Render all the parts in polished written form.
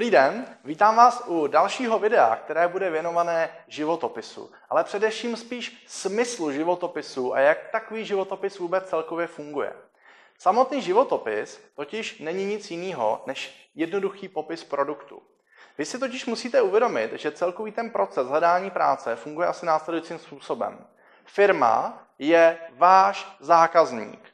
Dobrý den, vítám vás u dalšího videa, které bude věnované životopisu, ale především spíš smyslu životopisu a jak takový životopis vůbec celkově funguje. Samotný životopis totiž není nic jiného než jednoduchý popis produktu. Vy si totiž musíte uvědomit, že celkový ten proces hledání práce funguje asi následujícím způsobem. Firma je váš zákazník.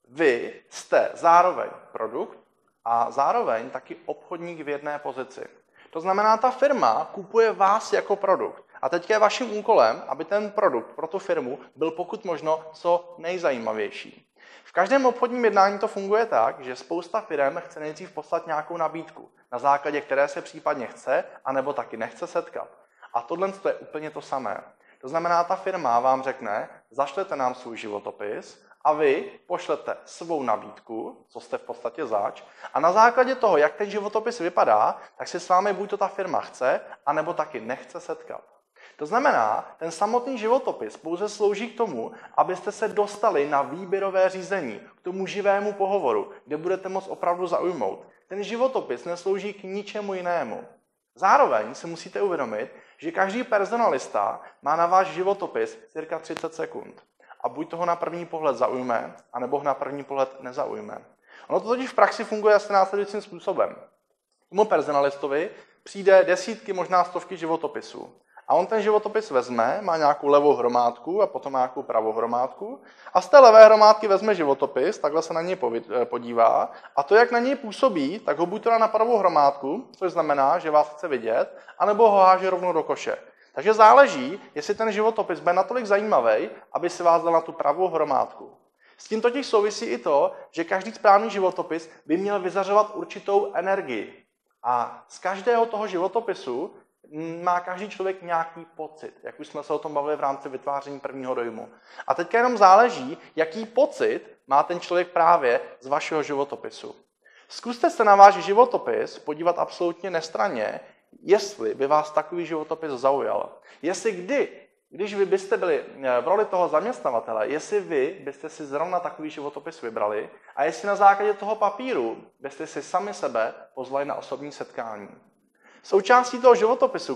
Vy jste zároveň produkt a zároveň taky obchodník v jedné pozici. To znamená, ta firma kupuje vás jako produkt. A teď je vaším úkolem, aby ten produkt pro tu firmu byl pokud možno co nejzajímavější. V každém obchodním jednání to funguje tak, že spousta firm chce nejdřív poslat nějakou nabídku, na základě které se případně chce, anebo taky nechce setkat. A tohle je úplně to samé. To znamená, ta firma vám řekne, zašlete nám svůj životopis a vy pošlete svou nabídku, co jste v podstatě zač, a na základě toho, jak ten životopis vypadá, tak si s vámi buď to ta firma chce, anebo taky nechce setkat. To znamená, ten samotný životopis pouze slouží k tomu, abyste se dostali na výběrové řízení, k tomu živému pohovoru, kde budete moct opravdu zaujmout. Ten životopis neslouží k ničemu jinému. Zároveň si musíte uvědomit, že každý personalista má na váš životopis cirka 30 sekund. A buď toho na první pohled zaujme, anebo ho na první pohled nezaujme. Ono to totiž v praxi funguje asi následujícím způsobem. Tomu personalistovi přijde desítky, možná stovky životopisů. A on ten životopis vezme, má nějakou levou hromádku a potom nějakou pravou hromádku. A z té levé hromádky vezme životopis, takhle se na něj podívá. A to, jak na něj působí, tak ho buď to dá na pravou hromádku, což znamená, že vás chce vidět, anebo ho háže rovnou do koše. Takže záleží, jestli ten životopis bude natolik zajímavý, aby si vás dal na tu pravou hromádku. S tím totiž souvisí i to, že každý správný životopis by měl vyzařovat určitou energii. A z každého toho životopisu má každý člověk nějaký pocit, jak už jsme se o tom bavili v rámci vytváření prvního dojmu. A teďka jenom záleží, jaký pocit má ten člověk právě z vašeho životopisu. Zkuste se na váš životopis podívat absolutně nestranně, jestli by vás takový životopis zaujal. Jestli když vy byste byli v roli toho zaměstnavatele, jestli vy byste si zrovna takový životopis vybrali a jestli na základě toho papíru byste si sami sebe pozvali na osobní setkání. Součástí toho životopisu,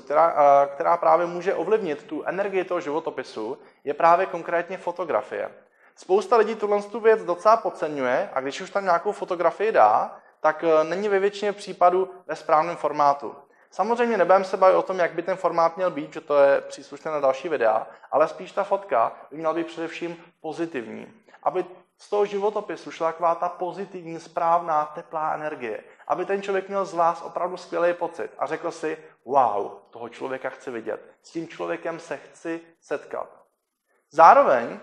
která právě může ovlivnit tu energii toho životopisu, je právě konkrétně fotografie. Spousta lidí tuhle věc docela podceňuje a když už tam nějakou fotografii dá, tak není ve většině případů ve správném formátu. Samozřejmě nebudeme se bavit o tom, jak by ten formát měl být, že to je příslušné na další videa, ale spíš ta fotka by měla být především pozitivní. Aby z toho životopisu šla taková ta pozitivní, správná, teplá energie. Aby ten člověk měl z vás opravdu skvělý pocit a řekl si, wow, toho člověka chci vidět. S tím člověkem se chci setkat. Zároveň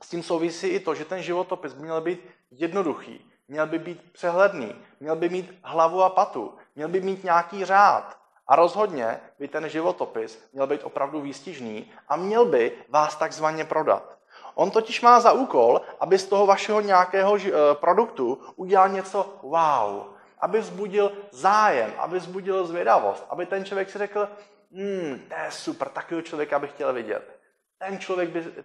s tím souvisí i to, že ten životopis by měl být jednoduchý, měl by být přehledný, měl by mít hlavu a patu, měl by mít nějaký řád. A rozhodně by ten životopis měl být opravdu výstižný a měl by vás takzvaně prodat. On totiž má za úkol, aby z toho vašeho nějakého produktu udělal něco wow, aby vzbudil zájem, aby vzbudil zvědavost, aby ten člověk si řekl, to je super, takového člověka bych chtěl vidět.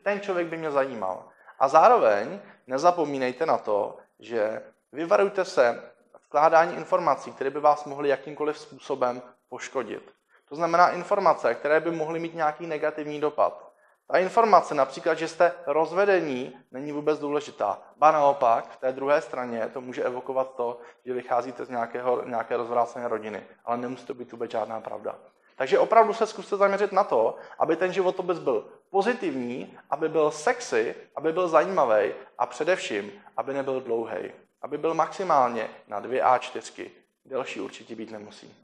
Ten člověk by mě zajímal. A zároveň nezapomínejte na to, že vyvarujte se vkládání informací, které by vás mohly jakýmkoliv způsobem poškodit. To znamená informace, které by mohly mít nějaký negativní dopad. Ta informace, například, že jste rozvedení, není vůbec důležitá. Ba naopak, v té druhé straně to může evokovat to, že vycházíte z nějaké rozvrácené rodiny. Ale nemusí to být vůbec žádná pravda. Takže opravdu se zkuste zaměřit na to, aby ten životopis byl pozitivní, aby byl sexy, aby byl zajímavý a především, aby nebyl dlouhý. Aby byl maximálně na 2 A4. Delší určitě být nemusí.